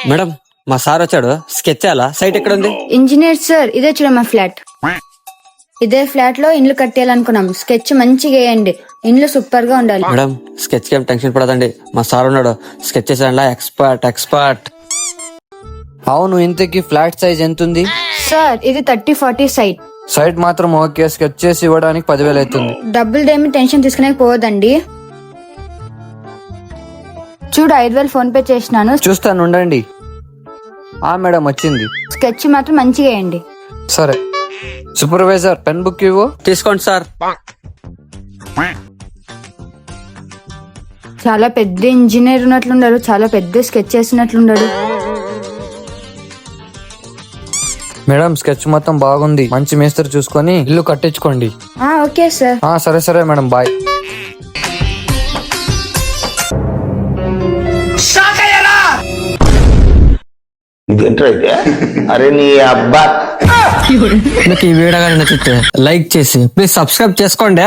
Madam మా sir వచ్చాడు, sketch చేయాలా? సైట్ ఎక్కడ ఉంది? ఇంజనీర్ సార్, ఇదే చూడ మా ఫ్లాట్. ఇదే ఫ్లాట్ లో ఇండ్లు కట్టేయాలనుకున్నాం. స్కెచ్ మంచిగా వేయండి, ఇండ్లు సూపర్ గా ఉండాలి. మేడం స్కెచ్ కి ఏం టెన్షన్ పడదండి, మా సార్ ఉన్నాడు, స్కెచ్ చేసేలా ఎక్స్పర్ట్. అవును, ఇంతకీ ఫ్లాట్ సైజ్ ఎంత ఉంది? సార్ ఇది 30-40 సైట్. సైట్ మాత్రం ఓకే, స్కెచ్ చేసి ఇవ్వడానికి 10,000 అవుతుంది. డబ్బులదేమి టెన్షన్ తీసుకునే పోవద్దండి. చూడు 5,000 ఫోన్ పే చేసినాను. చూస్తాను ఉండండి. మేడం వచ్చింది. స్కెచ్ మాత్రం మంచిగా వేయండి. సరే. సూపర్వైజర్ పెన్ బుక్ ఇవ్వు. తీసుకోండి సార్. చాలా పెద్ద ఇంజనీర్ ఉన్నట్లున్నాడు, చాలా పెద్ద స్కెచ్ చేసినట్లున్నాడు. మేడం స్కెచ్ మొత్తం బాగుంది, మంచి మేస్త్రి చూసుకొని ఇల్లు కట్టించుకోండి. Okay sir. సరే మేడం, బాయ్. ఇదేంటైతే? అరే నీ అబ్బా. మీకు ఈ వీడియో కానీ నచ్చితే లైక్ చేసి ప్లీజ్ సబ్స్క్రైబ్ చేసుకోండి.